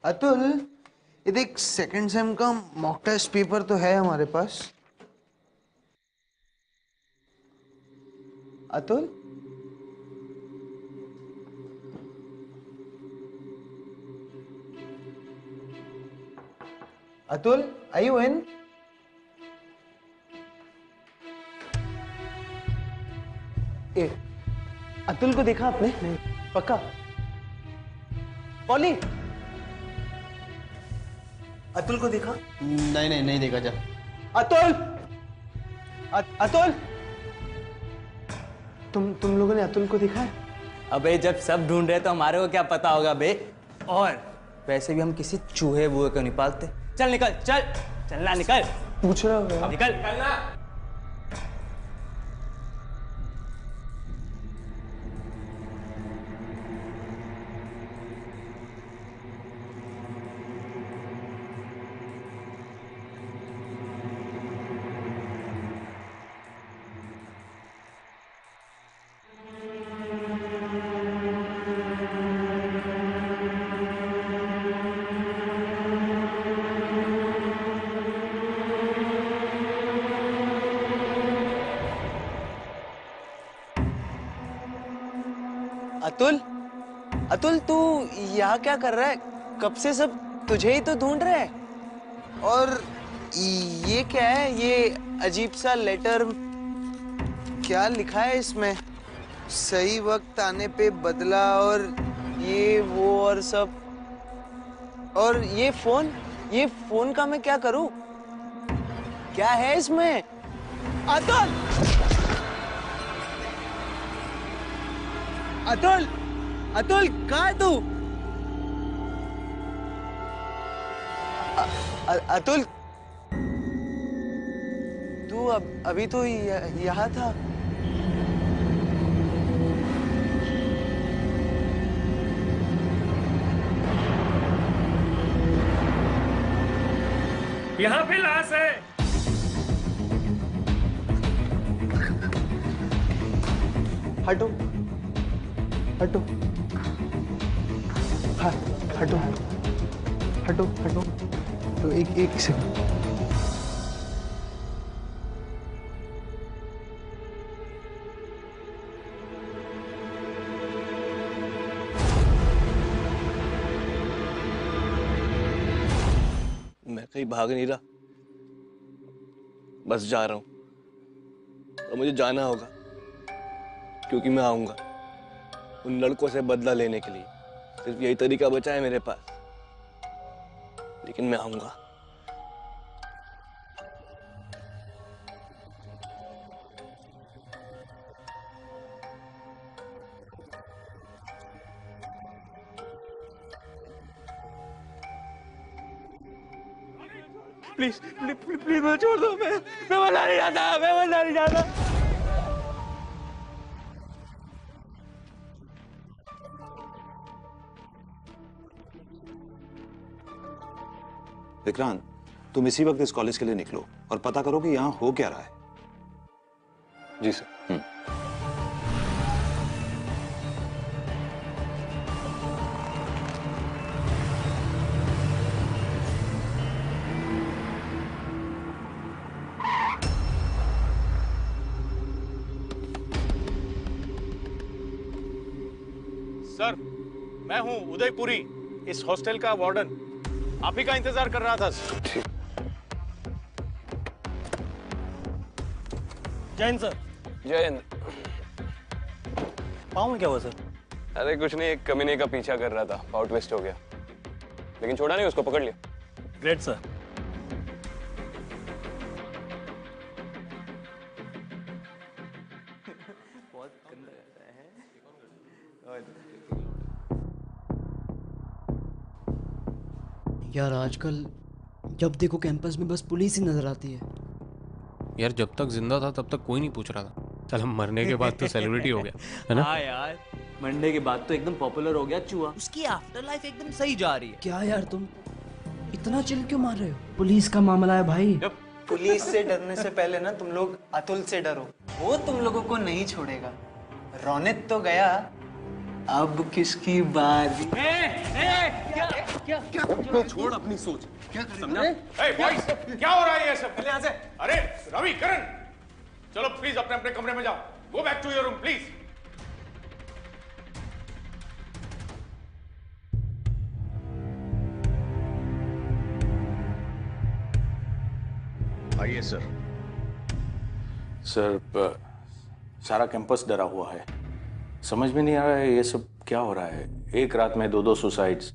अतुल, ये देख second sem का मॉक टेस्ट पेपर तो है हमारे पास। Atul, Atul, are you in? ए, अतुल को देखा आपने? नहीं। पक्का? पॉली, अतुल को देखा? नहीं देखा। जा अतुल, अतुल, तुम लोगों ने अतुल को देखा है? अबे जब सब ढूंढ रहे तो हमारे को क्या पता होगा बे। और वैसे भी हम किसी चूहे वूहे को नहीं पालते। चल निकल, चलना निकल। पूछ रहा हूँ निकल। अतुल, अतुल तू यहाँ क्या कर रहा है? कब से सब तुझे ही तो ढूंढ रहे हैं। और ये क्या है? ये अजीब सा लेटर, क्या लिखा है इसमें? सही वक्त आने पे बदला और ये वो और सब। और ये फोन का मैं क्या करूं? क्या है इसमें? अतुल, अतुल, अतुल, कहाँ है तू? अतुल, तू अभी तो यहाँ था। यहाँ पे लाश है। हटो, हटो, हाँ, हटो, हटो, हटो, तो एक सेकंड। मैं कहीं भाग नहीं रहा, बस जा रहा हूं। और मुझे जाना होगा क्योंकि मैं आऊंगा उन लड़कों से बदला लेने के लिए। सिर्फ यही तरीका बचा है मेरे पास, लेकिन मैं आऊंगा। प्लीज प्लीज प्लीज मुझे छोड़ दो। मैं मरना नहीं चाहता, मैं मरना नहीं चाहता। विक्रांत, तुम इसी वक्त इस कॉलेज के लिए निकलो और पता करो कि यहाँ हो क्या रहा है। जी सर। सर, मैं हूं उदयपुरी, इस हॉस्टल का वार्डन। आप ही का इंतजार कर रहा था। ठीक। जय हिंद सर। जय हिंद। पाँव में क्या हुआ सर? अरे कुछ नहीं, एक कमीने का पीछा कर रहा था, पाव ट्विस्ट हो गया, लेकिन छोड़ा नहीं, उसको पकड़ लिया। Great sir. यार आजकल जब देखो कैंपस में बस पुलिस ही नजर आती है। यार जब तक जिंदा था तब तक कोई नहीं पूछ रहा था। चल हम मरने के बाद तो सेलिब्रिटी हो गया है ना? हाँ यार, मरने के बाद तो एकदम पॉपुलर हो गया चूहा। उसकी आफ्टर लाइफ एकदम सही जा रही है। क्या यार तुम इतना चिल क्यों मार रहे हो? पुलिस का मामला है भाई। पुलिस से डरने से पहले ना तुम लोग अतुल से डरो, वो तुम लोगों को नहीं छोड़ेगा। रोनित तो गया, अब किसकी बारी? छोड़ अपनी सोच। क्या समझा? ए बॉयज, क्या हो रहा है ये सब? यहाँ से। अरे रवि, करण, चलो प्लीज अपने अपने कमरे में जाओ। Go back to your room please. आइए सर। सर, सारा कैंपस डरा हुआ है। समझ में नहीं आ रहा है ये सब क्या हो रहा है। एक रात में 2-2 सुसाइड्स।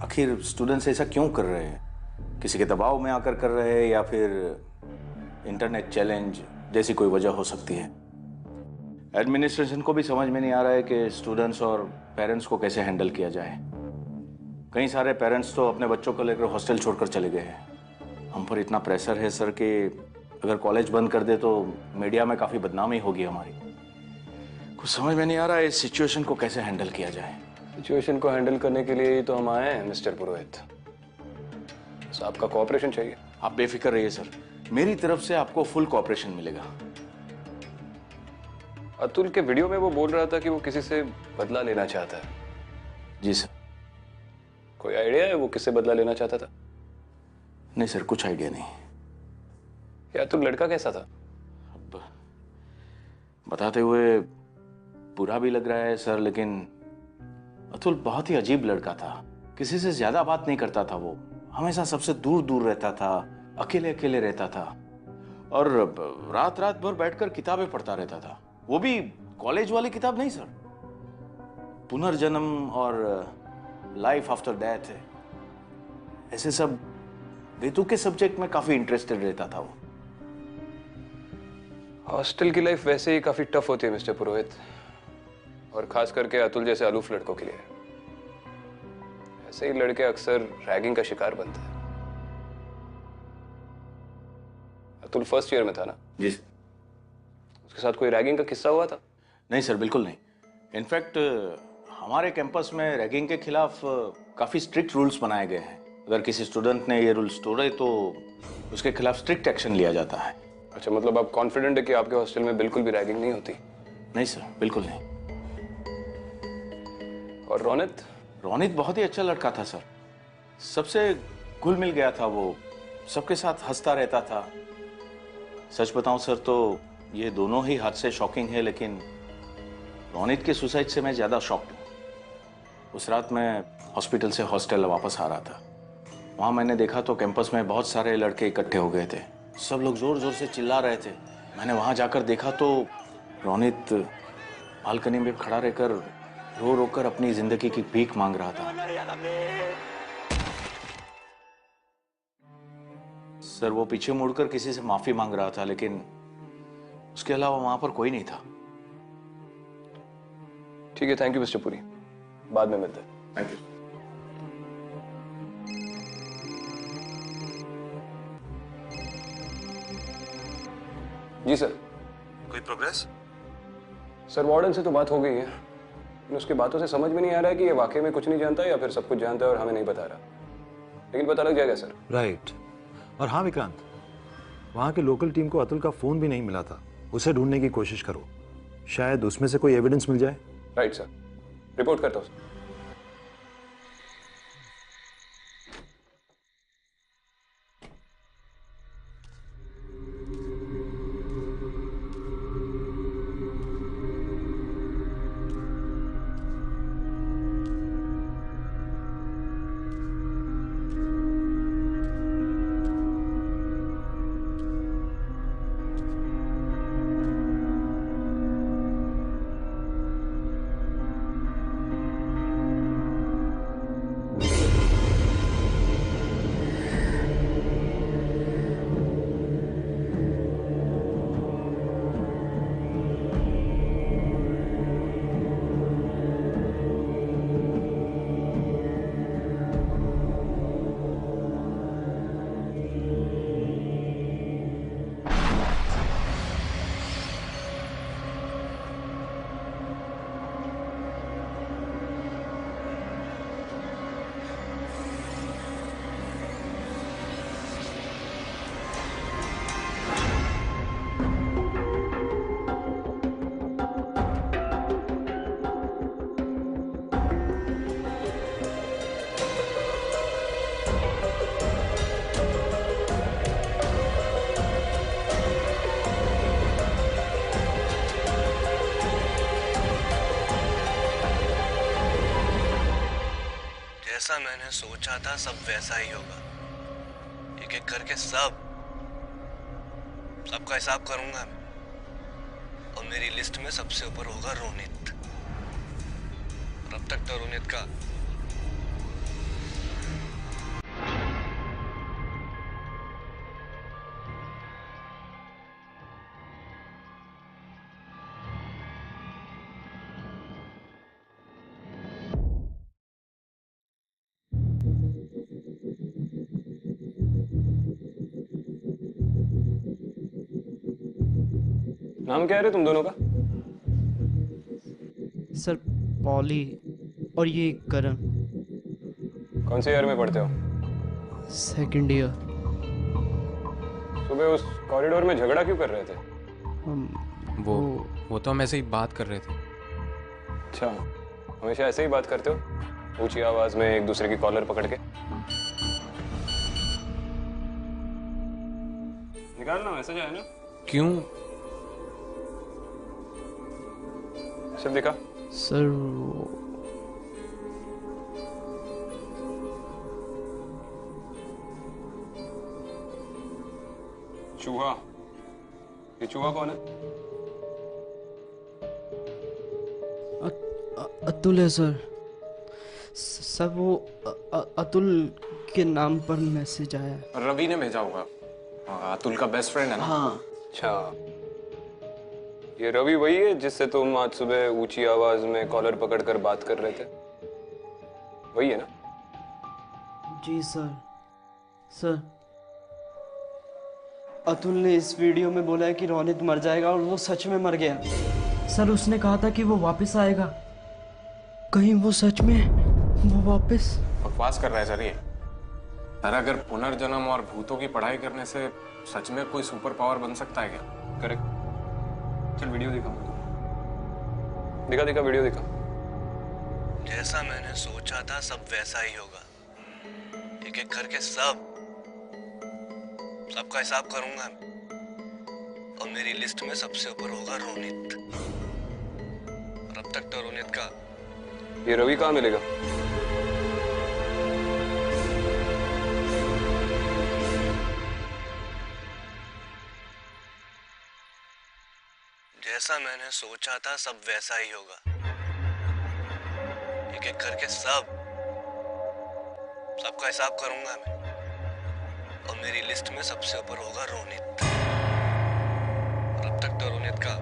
आखिर स्टूडेंट्स ऐसा क्यों कर रहे हैं? किसी के दबाव में आकर कर रहे हैं या फिर इंटरनेट चैलेंज जैसी कोई वजह हो सकती है। एडमिनिस्ट्रेशन को भी समझ में नहीं आ रहा है कि स्टूडेंट्स और पेरेंट्स को कैसे हैंडल किया जाए। कई सारे पेरेंट्स तो अपने बच्चों को लेकर हॉस्टल छोड़कर चले गए हैं। हम पर इतना प्रेशर है सर कि अगर कॉलेज बंद कर दे तो मीडिया में काफ़ी बदनामी होगी हमारी। कुछ समझ में नहीं आ रहा है इस सिचुएशन को कैसे हैंडल किया जाए। सिचुएशन को हैंडल करने के लिए ही तो हम आए हैं मिस्टर पुरोहित। बस आपका कोऑपरेशन चाहिए। आप बेफिक्र रहिए सर, मेरी तरफ से आपको फुल कोऑपरेशन मिलेगा। अतुल के वीडियो में वो बोल रहा था कि वो किसी से बदला लेना चाहता है। जी सर। कोई आइडिया है वो किससे बदला लेना चाहता था? नहीं सर, कुछ आइडिया नहीं। या अतुल लड़का कैसा था? अब बताते हुए बुरा भी लग रहा है सर, लेकिन अतुल बहुत ही अजीब लड़का था। किसी से ज्यादा बात नहीं करता था। वो हमेशा सबसे दूर दूर रहता था, अकेले अकेले रहता था और रात रात भर बैठकर किताबें पढ़ता रहता था। वो भी कॉलेज वाली किताब नहीं सर, पुनर्जन्म और लाइफ आफ्टर डेथ, ऐसे सब बेतुके सब्जेक्ट में काफी इंटरेस्टेड रहता था वो। हॉस्टल की लाइफ वैसे ही काफी टफ होती है मिस्टर पुरोहित, और खास करके अतुल जैसे आलूफ लड़कों के लिए। ऐसे ही लड़के अक्सर रैगिंग का शिकार बनते हैं। अतुल फर्स्ट ईयर में था ना? जी। उसके साथ कोई रैगिंग का किस्सा हुआ था? नहीं सर, बिल्कुल नहीं। इनफैक्ट हमारे कैंपस में रैगिंग के खिलाफ काफी स्ट्रिक्ट रूल्स बनाए गए हैं। अगर किसी स्टूडेंट ने ये रूल्स तोड़े तो उसके खिलाफ स्ट्रिक्ट एक्शन लिया जाता है। अच्छा, मतलब आप कॉन्फिडेंट है कि आपके हॉस्टल में बिल्कुल भी रैगिंग नहीं होती? नहीं सर, बिल्कुल नहीं। और रोनित? रोनित बहुत ही अच्छा लड़का था सर, सबसे घुल मिल गया था। वो सबके साथ हंसता रहता था। सच बताऊं सर तो ये दोनों ही हादसे शॉकिंग है, लेकिन रोनित के सुसाइड से मैं ज्यादा शॉक्ड हूँ। उस रात मैं हॉस्पिटल से हॉस्टल वापस आ रहा था। वहां मैंने देखा तो कैंपस में बहुत सारे लड़के इकट्ठे हो गए थे। सब लोग जोर जोर से चिल्ला रहे थे। मैंने वहां जाकर देखा तो रोनित बालकनी में खड़ा रहकर रो रो कर अपनी जिंदगी की भीख मांग रहा था। सर, वो पीछे मुड़कर किसी से माफी मांग रहा था, लेकिन उसके अलावा वहां पर कोई नहीं था। ठीक है, थैंक यू मिस्टर पुरी, बाद में मिलते हैं। Thank you. जी सर। कोई प्रोग्रेस? सर, वार्डन से तो बात हो गई है, लेकिन उसकी बातों से समझ में नहीं आ रहा है कि ये वाकई में कुछ नहीं जानता या फिर सब कुछ जानता है और हमें नहीं बता रहा। लेकिन पता लग जाएगा सर। राइट। और हाँ विक्रांत, वहाँ की लोकल टीम को अतुल का फोन भी नहीं मिला था। उसे ढूंढने की कोशिश करो, शायद उसमें से कोई एविडेंस मिल जाए। राइट सर, रिपोर्ट करता हूँ सर। जैसा मैंने सोचा था सब वैसा ही होगा। एक एक करके सबका हिसाब करूंगा मैं, और मेरी लिस्ट में सबसे ऊपर होगा रोनित। और अब तक तो रोनित का नाम क्या है रे तुम दोनों का? सर पॉली और ये करण। कौन से ईयर में पढ़ते हो? Second year. सुबह उस कॉरिडोर में झगड़ा क्यों कर रहे थे? वो तो हम ऐसे ही बात कर रहे थे। अच्छा, हमेशा ऐसे ही बात करते हो, ऊंची आवाज में एक दूसरे की कॉलर पकड़ के? निकालना मैसेज आया ना? क्यों? सिर्फ दिखा। सर चूहा। ये चूहा कौन है? अतुल है सर। सर वो अतुल के नाम पर मैसेज आया है। रवि ने भेजा होगा। अतुल का बेस्ट फ्रेंड है ना? हाँ। अच्छा, ये रवि वही है जिससे तुम आज सुबह ऊंची आवाज में कॉलर पकड़कर बात कर रहे थे? वही है ना? जी सर। सर अतुल ने इस वीडियो में बोला है कि रोनित मर जाएगा, और वो सच में मर गया। सर उसने कहा था कि वो वापस आएगा। कहीं वो सच में वो वापस? बकवास कर रहा है सर ये। सर अगर पुनर्जन्म और भूतों की पढ़ाई करने से सच में कोई सुपर पावर बन सकता है क्या? करेक्ट। चल वीडियो दिखा। दिखा वीडियो दिखा। जैसा मैंने सोचा था सब वैसा ही होगा। एक एक करके सबका हिसाब करूंगा मैं, और मेरी लिस्ट में सबसे ऊपर होगा रोनित। और अब तक तो रोनित का ये रवि कहाँ मिलेगा? जैसा मैंने सोचा था सब वैसा ही होगा। एक एक करके सबका हिसाब करूंगा मैं, और मेरी लिस्ट में सबसे ऊपर होगा रोनित। और अब तक तो रोनित का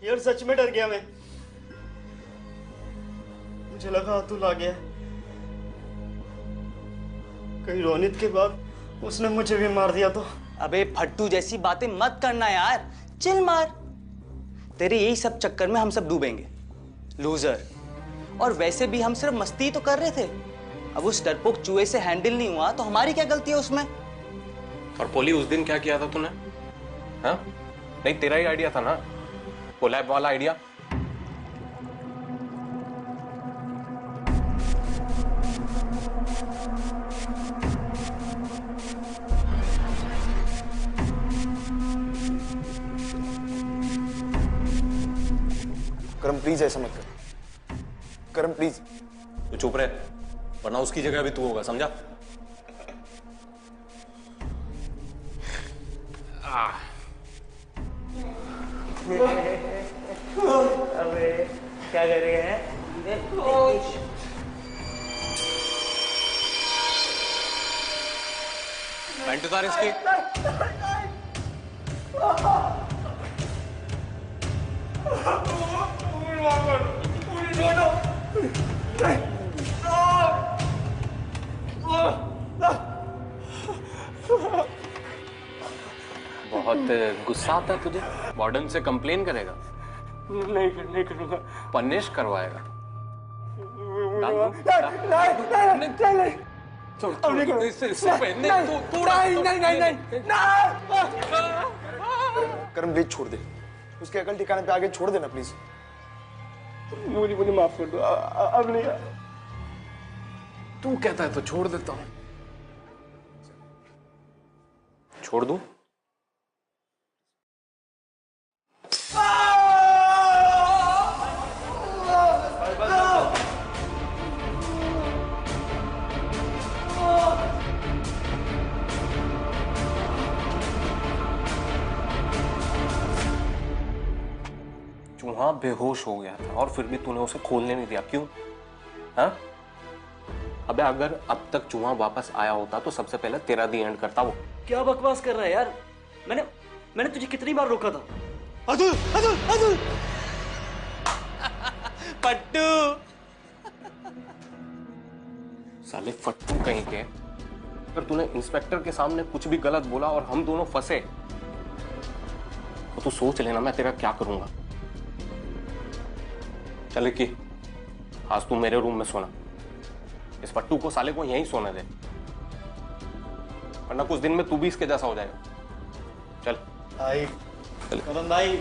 यार सच में डर गया मैं। मुझे लगा अतुल आ गया। कहीं रोनित के बाद उसने मुझे भी मार दिया तो? अबे फट्टू जैसी बातें मत करना यार, चिल मार। तेरे यही सब चक्कर में हम सब डूबेंगे, लूजर। और वैसे भी हम सिर्फ मस्ती तो कर रहे थे। अब उस डरपोक चूहे से हैंडल नहीं हुआ तो हमारी क्या गलती है उसमें? और पोली उस दिन क्या किया था तूने? हाँ? नहीं तेरा ही आइडिया था ना, कोलैब वाला आइडिया। करम प्लीज ऐसा मत कर। करम प्लीज। तो चुप रहे, वरना उसकी जगह भी तू होगा, समझा? अबे क्या कर रहे हैं? पैंट उतार इसकी। बहुत गुस्सा आता है तुझे? वार्डन से कंप्लेन करेगा? नहीं करूंगा। पनिश करवाएगा? करम प्लीज छोड़ दे, उसके अकल ठिकाने पे आगे छोड़ देना प्लीज। मुझे माफ कर दो, अब नहीं। तू कहता है तो छोड़ देता हूं। छोड़ दूं? चूहा बेहोश हो गया था और फिर भी तूने उसे खोलने नहीं दिया, क्यों? हाँ? अबे अगर अब तक चूहा वापस आया होता तो सबसे पहले तेरा दी एंड करता वो। क्या बकवास कर रहा है यार? मैंने तुझे कितनी बार रोका था? अतुल अतुल अतुल पट्टू। साले फट्टू कहीं के, अगर तूने इंस्पेक्टर के सामने कुछ भी गलत बोला और हम दोनों फंसे तो तू सोच लेना मैं तेरा क्या करूंगा। चल कि आज तू मेरे रूम में सोना, इस पट्टू को साले को यहीं सोने दे, वरना कुछ दिन में तू भी इसके जैसा हो जाएगा। चल भाई, कदम भाई।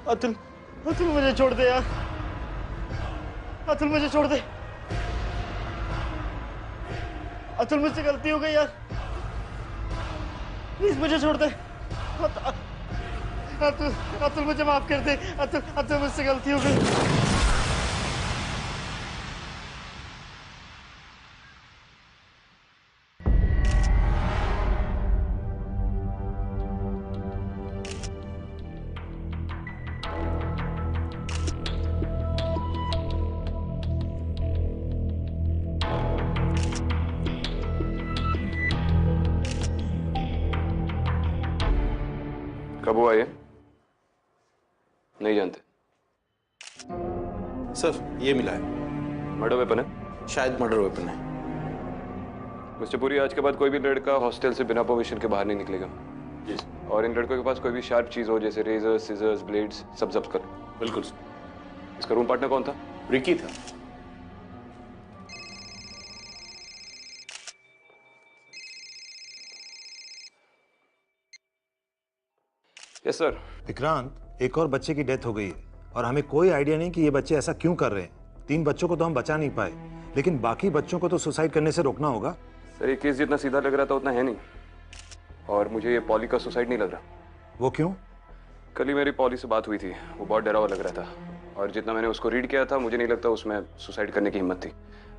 अतुल, अतुल मुझे छोड़ दे यार। अतुल मुझे छोड़ दे। अतुल मुझसे गलती हो गई यार, प्लीज मुझे छोड़ दे। अतुल, अतुल मुझे माफ कर दे। अतुल, अतुल मुझसे गलती हो गई। कब हुआ ये? नहीं जानते? सर ये मिला है, मर्डर वेपन है? शायद मर्डर वेपन है। मिस्टर पुरी, आज के बाद कोई भी लड़का हॉस्टल से बिना परमिशन के बाहर नहीं निकलेगा। जी और इन लड़कों के पास कोई भी शार्प चीज हो जैसे रेजर, सीजर्स, ब्लेड्स, सब जब्त करो। बिल्कुल। इसका रूम पार्टनर कौन था? रिकी था। Yes sir. विक्रांत, एक और बच्चे की डेथ हो गई है और हमें कोई आइडिया नहीं कि ये बच्चे ऐसा क्यों कर रहे हैं। 3 बच्चों को तो हम बचा नहीं पाए, लेकिन बाकी बच्चों को तो सुसाइड करने से रोकना होगा। सर ये केस जितना सीधा लग रहा था उतना है नहीं, और मुझे ये पॉली का सुसाइड नहीं लग रहा। वो क्यों? कल ही मेरी पॉली से बात हुई थी, वो बहुत डरा हुआ लग रहा था, और जितना मैंने उसको रीड किया था मुझे नहीं लगता उसमें सुसाइड करने की हिम्मत थी।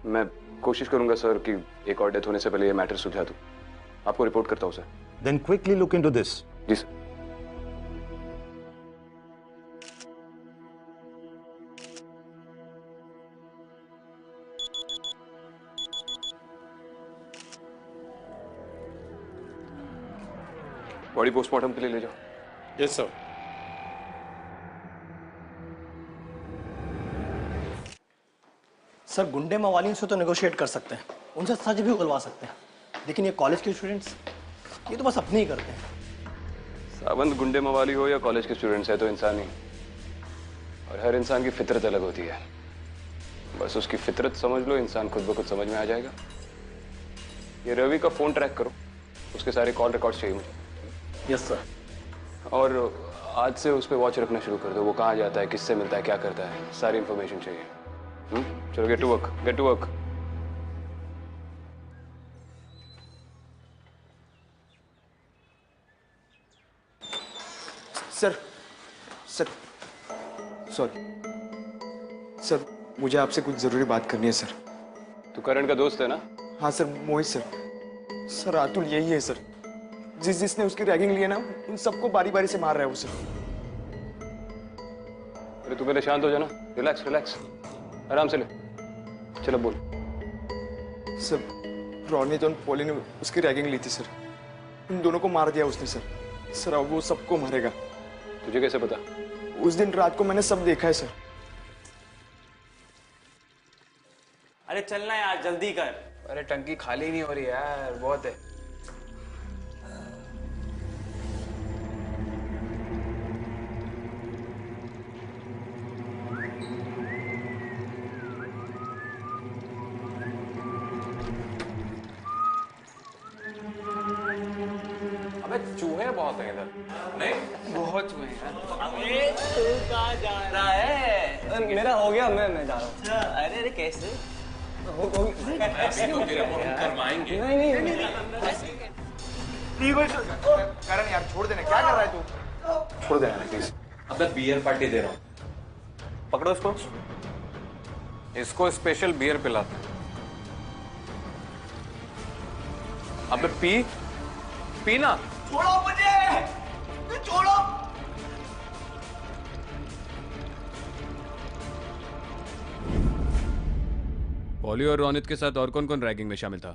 मैं कोशिश करूंगा सर कि एक और डेथ होने से पहले ये मैटर सुलझा दूं। आपको रिपोर्ट करता हूँ sir. Then quickly look into this. जी सर। बॉडी पोस्टमार्टम के लिए ले जाओ। Yes sir. सर गुंडे मवालियों से तो नेगोशिएट कर सकते हैं, उनसे सच भी उगलवा सकते हैं, लेकिन ये कॉलेज के स्टूडेंट्स ये तो बस अपने ही करते हैं। सावंत गुंडे मवाली हो या कॉलेज के स्टूडेंट्स है तो इंसान ही, और हर इंसान की फितरत अलग होती है। बस उसकी फितरत समझ लो, इंसान खुद ब खुद समझ में आ जाएगा। ये रवि का फोन ट्रैक करो, उसके सारे कॉल रिकॉर्ड्स चाहिए मुझे। Yes sir. और आज से उस पर वॉच रखना शुरू कर दो, वो कहाँ जाता है, किससे मिलता है, क्या करता है, सारी इंफॉर्मेशन चाहिए। चलो get to work, get to work. Sir sir sorry sir, मुझे आपसे कुछ जरूरी बात करनी है सर। तू करण का दोस्त है ना? हाँ सर, मोहित सर। सर अतुल यही है सर, जिसने उसकी रैगिंग ली है ना, उन सबको बारी बारी से मार रहा है वो सर। अरे तू पहले शांत हो जा ना, रिलैक्स रिलैक्स, आराम से ले। चलो बोल। सर रोनित और पॉली ने उसकी रैगिंग ली थी सर, उन दोनों को मार दिया उसने सर। सर अब वो सबको मारेगा। तुझे कैसे पता? उस दिन रात को मैंने सब देखा है सर। अरे चलना यार, जल्दी कर। अरे टंकी खाली नहीं हो रही यार, बहुत है। अबे चूहे बहुत हैं इधर। नहीं बहुत चूहे हैं। अबे तू कहाँ जा रहा है? मेरा हो गया, मैं जा रहा हूँ। अरे अरे कैसे? ऐसे होती रहो, हम करवाएंगे। नहीं करण यार छोड़ देना, क्या कर रहा है तू? छोड़ देना प्लीज। अबे बियर पार्टी दे रहा हूँ, पकड़ो इसको। इसको स्पेशल बियर पिलाते हैं। अबे पी पीना। छोड़ो मुझे, छोड़ो। पॉली और रोनित के साथ और कौन कौन रैगिंग में शामिल था?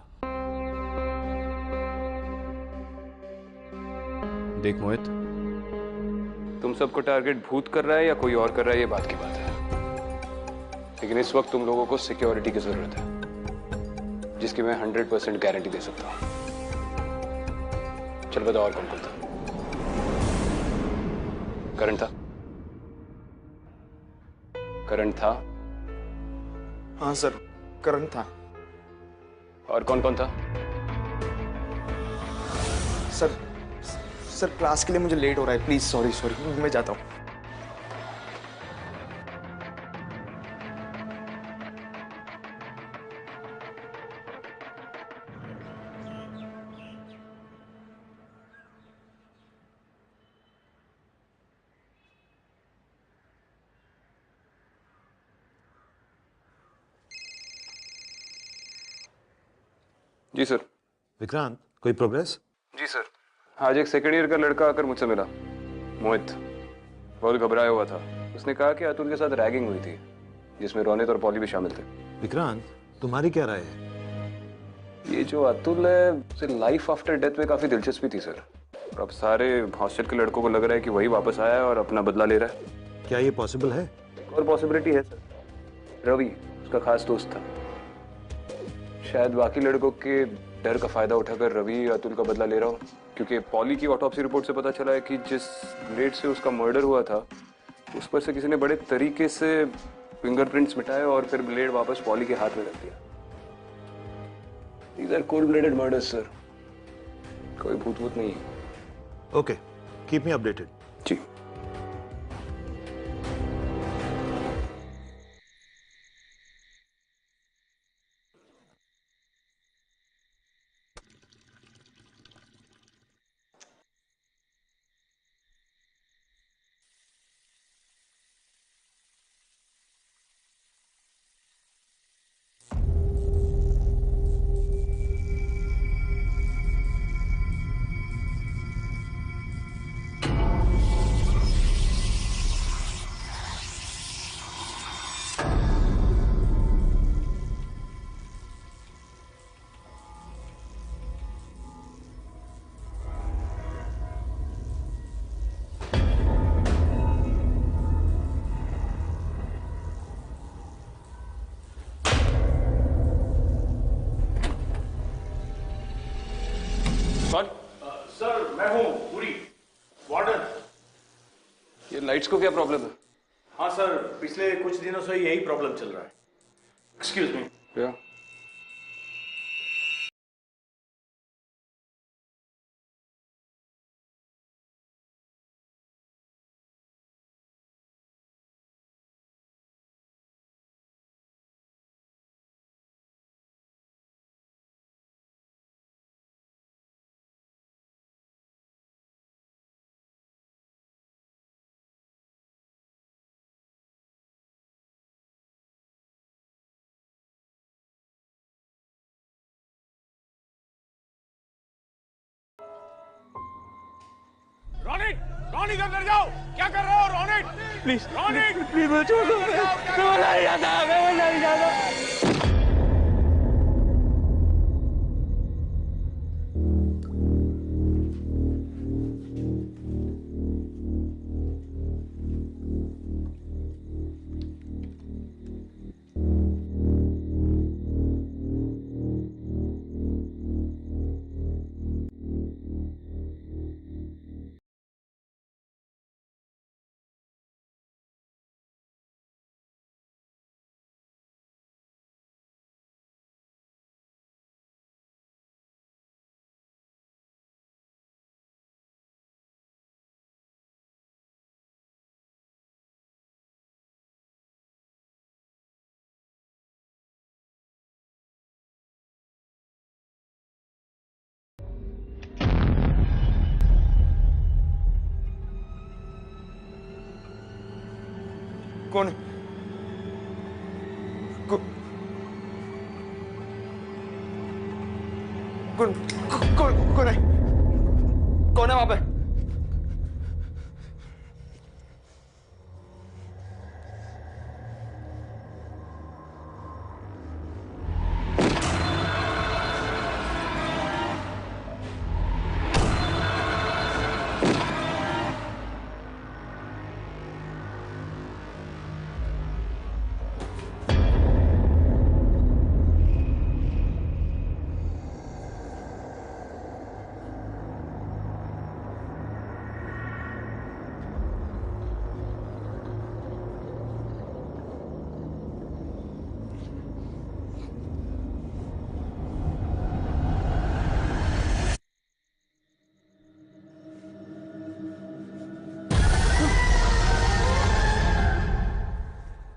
देख मोहित, तुम सबको टारगेट भूत कर रहा है या कोई और कर रहा है, ये बात की बात है, लेकिन इस वक्त तुम लोगों को सिक्योरिटी की जरूरत है, जिसकी मैं 100% गारंटी दे सकता हूं। चल बताओ और कौन कौन था? करण था? करण था? हाँ सर, करण था। और कौन कौन था? सर क्लास के लिए मुझे लेट हो रहा है, प्लीज सॉरी मैं जाता हूँ। जी सर। विक्रांत, कोई प्रोग्रेस? जी सर, आज एक सेकेंड ईयर का लड़का आकर मुझसे मिला, मोहित। बहुत घबराया हुआ था। उसने कहा कि अतुल के साथ रैगिंग हुई थी, जिसमें रोनित और पॉली भी शामिल थे। विक्रांत, तुम्हारी क्या राय है? ये जो अतुल है, उसे लाइफ आफ्टर डेथ में काफी दिलचस्पी थी सर, और अब सारे हॉस्टल के लड़कों को लग रहा है कि वही वापस आया है और अपना बदला ले रहा है। क्या ये पॉसिबल है? एक और पॉसिबिलिटी है सर, रवि उसका खास दोस्त था। शायद बाकी लड़कों के डर का फायदा उठाकर रवि अतुल का बदला ले रहा हो, क्योंकि पॉली की ऑटोप्सी रिपोर्ट से पता चला है कि जिस ब्लेड से उसका मर्डर हुआ था, उस पर से किसी ने बड़े तरीके से फिंगरप्रिंट्स मिटाए और फिर ब्लेड वापस पॉली के हाथ में रख दिया। These are cold-blooded murders, sir. कोई भूत नहीं है। Okay, keep me updated. जी। कौन? सर मैं हूँ पूरी वार्डन। ये लाइट्स को क्या प्रॉब्लम है? हाँ सर, पिछले कुछ दिनों से यही प्रॉब्लम चल रहा है। Excuse me. क्या? रोनित, रोनित अंदर जाओ। क्या कर रहे हो रोनित? प्लीज रोनित, प्लीज मुझे छोड़ दो, मैं नहीं जाता, मैं नहीं जाता। कौन है? कौन है? कौन है वहां पे?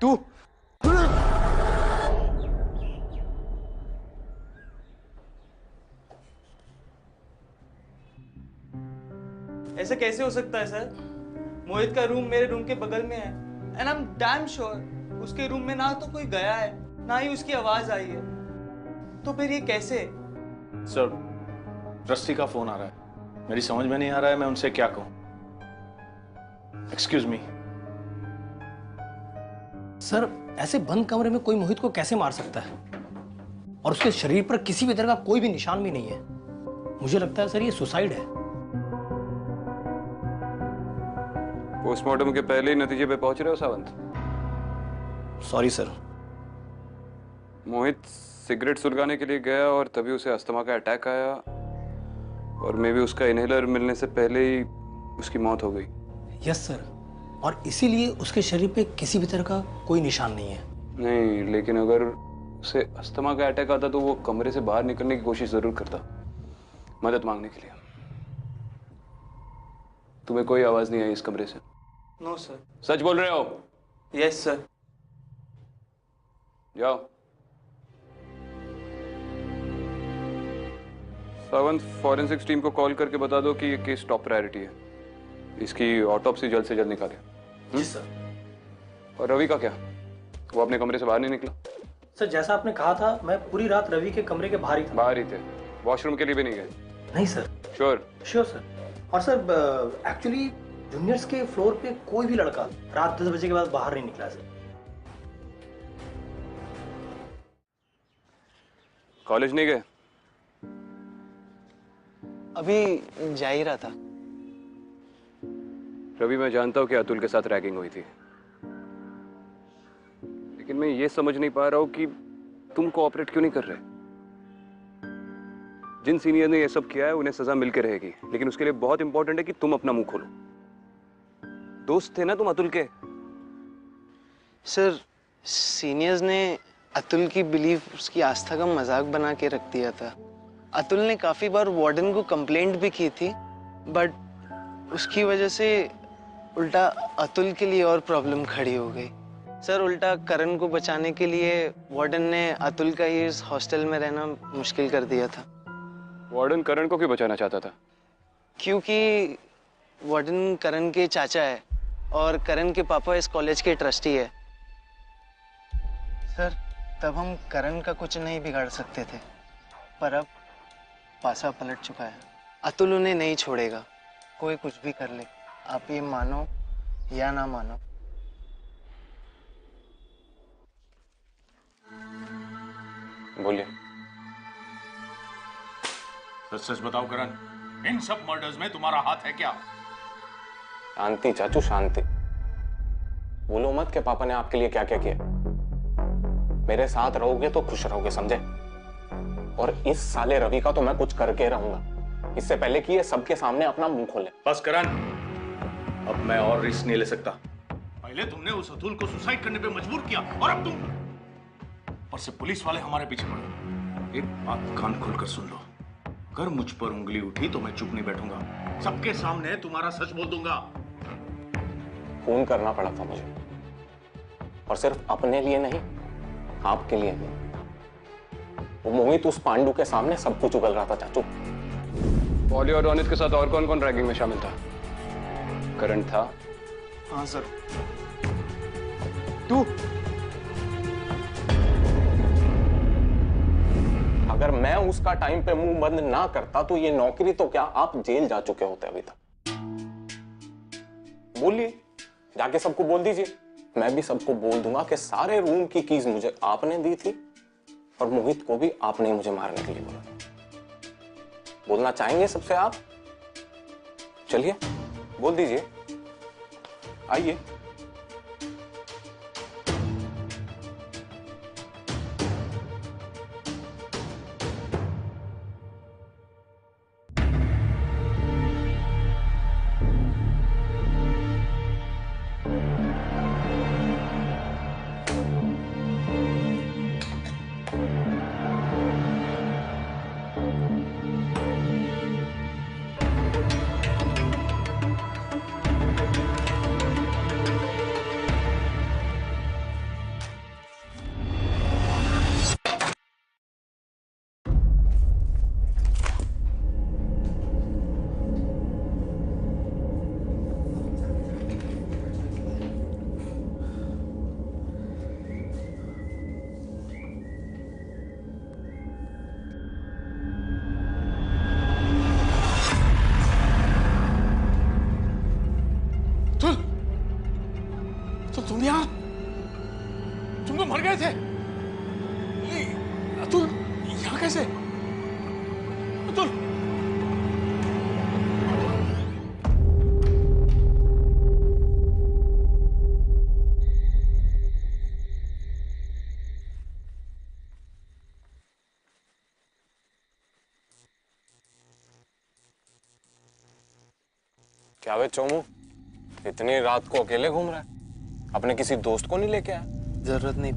तू ऐसे कैसे हो सकता है सर? मोहित का रूम मेरे रूम के बगल में है and I am damn sure उसके रूम में ना तो कोई गया है ना ही उसकी आवाज आई है। तो फिर ये कैसे? सर ट्रस्टी का फोन आ रहा है, मेरी समझ में नहीं आ रहा है मैं उनसे क्या कहूं। Excuse me. सर ऐसे बंद कमरे में कोई मोहित को कैसे मार सकता है? और उसके शरीर पर किसी भी तरह का कोई भी निशान भी नहीं है। मुझे लगता है सर ये सुसाइड है। पोस्टमार्टम के पहले ही नतीजे पे पहुंच रहे हो Sawant? Sorry sir. Mohit cigarette सुलगाने के लिए गया और तभी उसे अस्थमा का अटैक आया और मे भी उसका इनहेलर मिलने से पहले ही उसकी मौत हो गई। यस सर, और इसीलिए उसके शरीर पे किसी भी तरह का कोई निशान नहीं है। नहीं, लेकिन अगर उसे अस्थमा का अटैक आता तो वो कमरे से बाहर निकलने की कोशिश जरूर करता, मदद मांगने के लिए। तुम्हें कोई आवाज नहीं आई इस कमरे से? No sir. सच बोल रहे हो? Yes sir. जाओ। सावंत, फॉरेंसिक्स टीम को कॉल करके बता दो कि ये केस टॉप प्रायोरिटी है, इसकी ऑटोप्सी जल्द से जल्द निकाले। जी सर। और रवि का क्या? वो अपने कमरे से बाहर नहीं निकला? सर जैसा आपने कहा था, मैं पूरी रात रवि के कमरे के बाहर ही था। बाहर ही थे? वॉशरूम के लिए भी नहीं गए? नहीं सर। श्योर? Sure sir. और सर एक्चुअली जूनियर्स के फ्लोर पे कोई भी लड़का रात 10 बजे के बाद बाहर नहीं निकला सर। कॉलेज नहीं गए? अभी जा ही रहा था। रवि, मैं जानता हूं कि अतुल के साथ रैगिंग हुई थी, लेकिन मैं ये समझ नहीं पा रहा हूं कि तुम कोऑपरेट क्यों नहीं कर रहे। जिन सीनियर ने ये सब किया है उन्हें सजा मिलकर रहेगी, लेकिन उसके लिए बहुत इंपॉर्टेंट है कि तुम अपना मुंह खोलो। दोस्त थे ना तुम अतुल के? सर, सीनियर्स ने अतुल की बिलीफ, उसकी आस्था का मजाक बना के रख दिया था। अतुल ने काफी बार वार्डन को कंप्लेंट भी की थी, बट उसकी वजह से उल्टा अतुल के लिए और प्रॉब्लम खड़ी हो गई। सर, उल्टा करण को बचाने के लिए वार्डन ने अतुल का ही इस हॉस्टल में रहना मुश्किल कर दिया था। वार्डन करण को क्यों बचाना चाहता था? क्योंकि वार्डन करण के चाचा है और करण के पापा इस कॉलेज के ट्रस्टी है। सर, तब हम करण का कुछ नहीं बिगाड़ सकते थे, पर अब पासा पलट चुका है। अतुल उन्हें नहीं छोड़ेगा, कोई कुछ भी कर ले। आप ये मानो या ना मानो। बोलिए। सच सच बताओ करण, इन सब मर्डर्स में तुम्हारा हाथ है क्या? शांति चाचू, शांति। बोलो मत कि पापा ने आपके लिए क्या क्या किया। मेरे साथ रहोगे तो खुश रहोगे, समझे? और इस साले रवि का तो मैं कुछ करके रहूंगा, इससे पहले कि ये सबके सामने अपना मुंह खोले। बस करण, अब मैं और रिस्क नहीं ले सकता। पहले तुमने उस अतुल को सुसाइड करने पे मजबूर किया और अब तुम पर से पुलिस वाले हमारे पीछे पड़े। एक बात कान खोलकर सुन लो, अगर मुझ पर उंगली उठी तो मैं चुप नहीं बैठूंगा, सबके सामने तुम्हारा सच बोल दूंगा। खून करना पड़ा था मुझे, और सिर्फ अपने लिए नहीं, आपके लिए भी। वो मोहित उस पांडु के सामने सब कुछ उगल रहा था चाचू। पॉली और रोनित के साथ और कौन कौन रैगिंग में शामिल था? करण था? हाँ सर। तू? अगर मैं उसका टाइम पे मुंह बंद ना करता तो ये नौकरी तो क्या, आप जेल जा चुके होते अभी तक। बोलिए, जाके सबको बोल दीजिए। मैं भी सबको बोल दूंगा कि सारे रूम की कीज मुझे आपने दी थी और मोहित को भी आपने ही मुझे मारने के लिए बोला। बोलना चाहेंगे सबसे आप? चलिए बोल दीजिए, आइए। तुम यहाँ, तुम तो मर गए थे। अतुल यहाँ कैसे? अतुल, क्या वे चोमू, इतनी रात को अकेले घूम रहा है? अपने किसी दोस्त को नहीं लेके आया? जरूरत नहीं।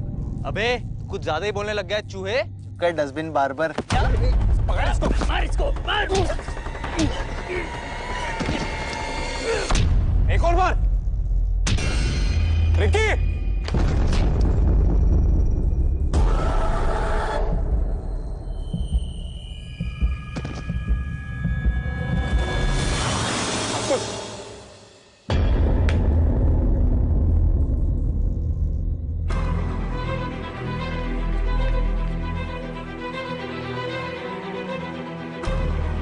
अबे कुछ ज्यादा ही बोलने लग गया चूहे। का डस्टबिन बार बार। पकड़ इसको, मार इसको, मार। एक और बार। रिक्की,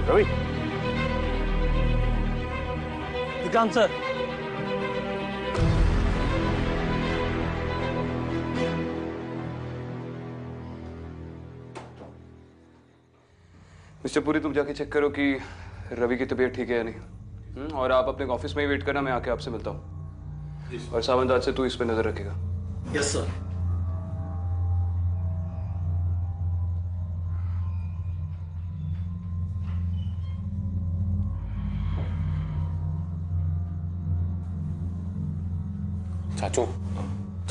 रवि, विक्रांत सर, मिस्टर पुरी, तुम जाके चेक करो कि रवि की तबीयत ठीक है या नहीं। और आप अपने ऑफिस में ही वेट करना, मैं आके आपसे मिलता हूँ। और सावंत, से तू इस पे नजर रखेगा। Yes sir. चाचू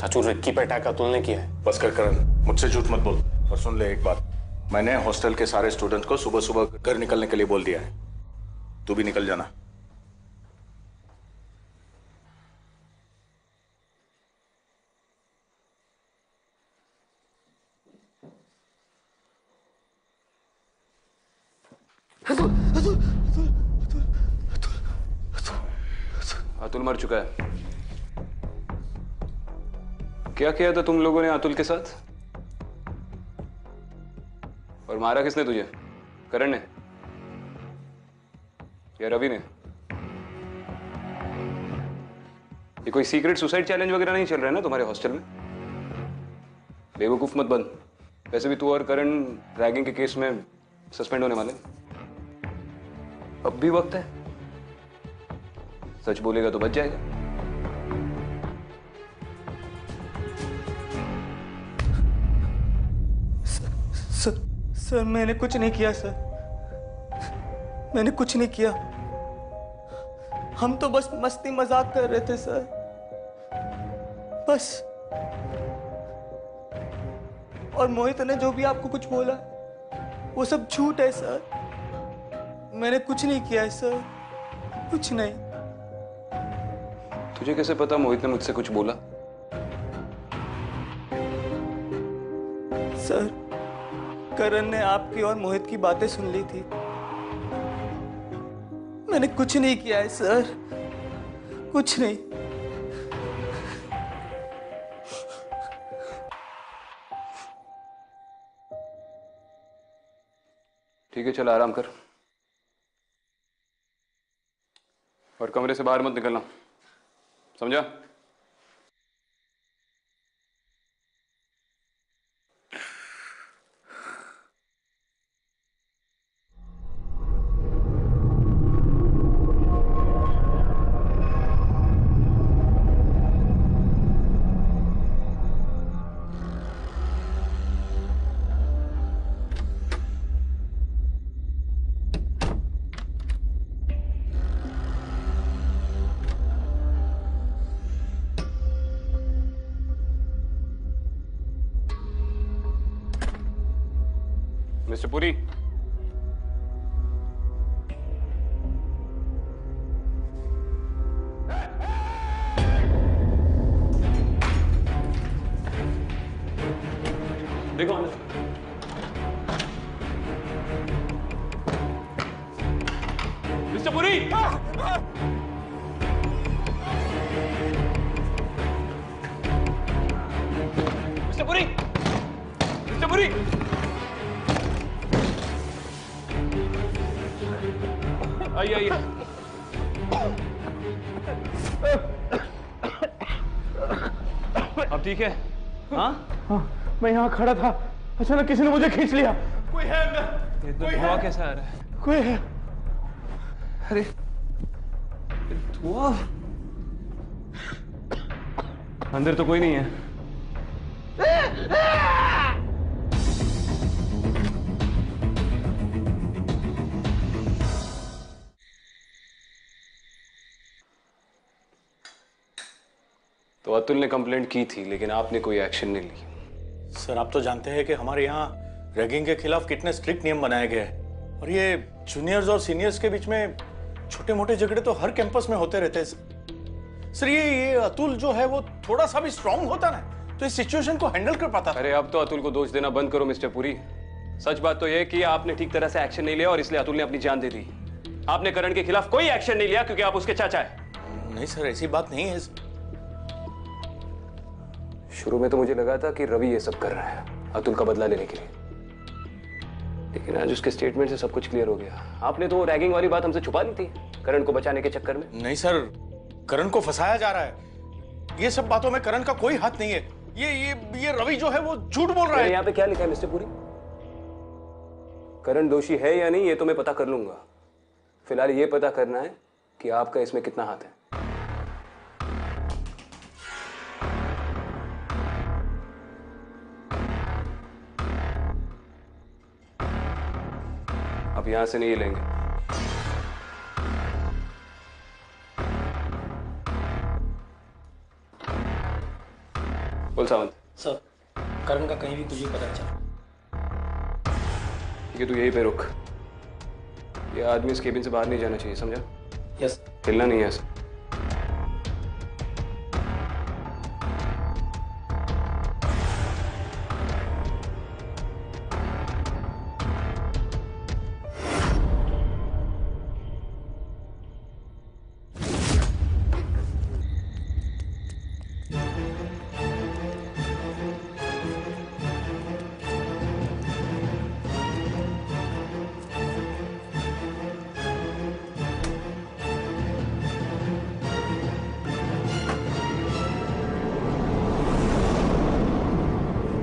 चाचू रिक्की पे अटैक अतुल ने किया है। बस कर करण, मुझसे झूठ मत बोल। और सुन ले एक बात, मैंने हॉस्टल के सारे स्टूडेंट को सुबह सुबह घर निकलने के लिए बोल दिया है। तू भी निकल जाना। अतुल मर चुका है। क्या किया था तुम लोगों ने अतुल के साथ? और मारा किसने तुझे? करण ने या रवि ने? ये कोई सीक्रेट सुसाइड चैलेंज वगैरह नहीं चल रहा है ना तुम्हारे हॉस्टल में? बेवकूफ मत बन। वैसे भी तू और करण रैगिंग के केस में सस्पेंड होने वाले। अब भी वक्त है, सच बोलेगा तो बच जाएगा। सर मैंने कुछ नहीं किया सर, मैंने कुछ नहीं किया। हम तो बस मस्ती मजाक कर रहे थे सर, बस। और मोहित ने जो भी आपको कुछ बोला वो सब झूठ है सर। मैंने कुछ नहीं किया है सर, कुछ नहीं। तुझे कैसे पता मोहित ने मुझसे कुछ बोला? सर करण ने आपकी और मोहित की बातें सुन ली थी। मैंने कुछ नहीं किया है सर, कुछ नहीं। ठीक है, चल आराम कर और कमरे से बाहर मत निकलना, समझा? मिस्टर पुरी, देखो mister Puri, mister Puri, mister Puri, आइए आइए। अब ठीक है? हाँ, मैं यहाँ खड़ा था, अचानक किसी ने मुझे खींच लिया। कोई है अंदर? ये तो धुआं कैसा आ रहा है? कोई है? अरे धुआं, अंदर तो कोई नहीं है। तो अतुल ने कंप्लेंट की थी लेकिन आपने कोई एक्शन नहीं ली। सर आप तो जानते हैं कि हमारे यहाँ रैगिंग के खिलाफ कितने स्ट्रिक्ट नियम बनाए गए हैं और ये जूनियर्स और सीनियर्स के बीच में छोटे मोटे झगड़े तो हर कैंपस में होते रहते हैं। सर ये अतुल जो है वो थोड़ा सा भी स्ट्रांग होता ना तो इस सिचुएशन को हैंडल कर पाता। अरे अब तो अतुल को दोष देना बंद करो मिस्टर पुरी। सच बात तो यह कि आपने ठीक तरह से एक्शन नहीं लिया और इसलिए अतुल ने अपनी जान दे दी। आपने करण के खिलाफ कोई एक्शन नहीं लिया क्योंकि आप उसके चाचा है। नहीं सर ऐसी बात नहीं है। शुरू में तो मुझे लगा था कि रवि ये सब कर रहा है अतुल का बदला लेने के लिए, लेकिन आज उसके स्टेटमेंट से सब कुछ क्लियर हो गया। आपने तो रैगिंग वाली बात हमसे छुपा ली थी करण को बचाने के चक्कर में। नहीं सर, करण को फंसाया जा रहा है। ये सब बातों में करण का कोई हाथ नहीं है। ये रवि जो है वो झूठ बोल रहा है। यहाँ पे क्या लिखा है मिस्टर पुरी? करण दोषी है या नहीं ये तो मैं पता कर लूंगा। फिलहाल ये पता करना है कि आपका इसमें कितना हाथ है। अब यहां से नहीं लेंगे। करण का कहीं भी कुछ भी पता नहीं चला। ठीक है, तू यहीं पे रुक। ये आदमी इस केबिन से बाहर नहीं जाना चाहिए, समझा? यस। हिलना नहीं है ऐसे।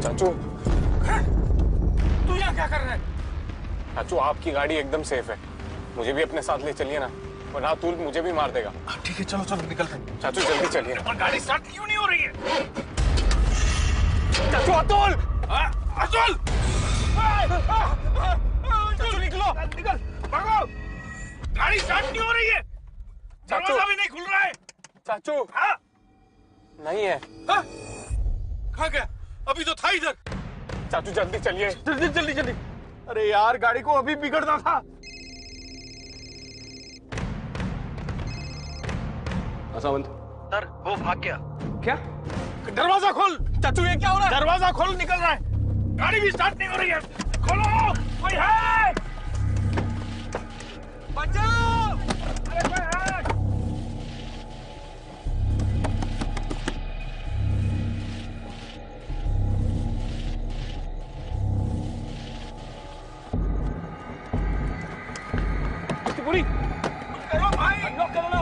चाचू, तू यहाँ क्या कर रहा है? चाचू, आपकी गाड़ी एकदम सेफ है, मुझे भी अपने साथ ले चलिए ना, वरना अतुल मुझे भी मार देगा। ठीक है, चलो चलो निकलते हैं। चाचू जल्दी चलिए। पर गाड़ी स्टार्ट क्यों नहीं हो रही है? चाचू, अतुल! अतुल! चाचू निकलो! निकल, भागो! गाड़ी स्टार्ट नहीं हो रही है। दरवाजा भी नहीं खुल रहा है। चाचू, हाँ? नहीं है। हाँ? कहाँ गया? अभी तो था इधर। चाचू जल्दी चलिए। जल्दी जल्दी जल्दी। अरे यार, गाड़ी को अभी बिगड़ना था। आसावंत, सर, वो भाग गया। क्या? दरवाजा खोल। चाचू, ये क्या हो रहा है? दरवाजा खोल, निकल रहा है। गाड़ी भी स्टार्ट नहीं हो रही है। खोलो, कोई है? बचाओ! अरे कोई है? पूरी करो भाई, अनलॉक करो ना।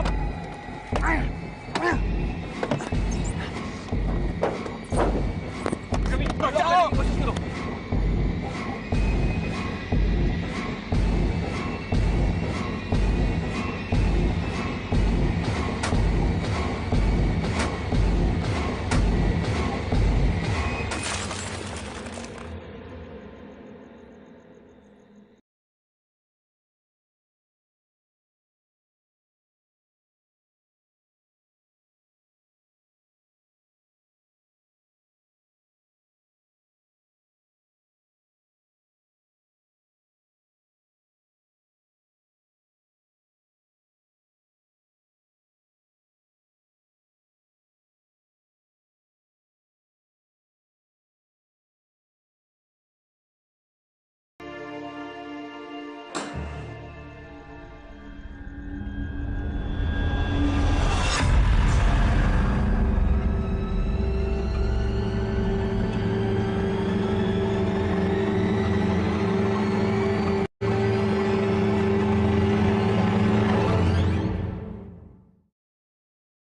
बचाओ!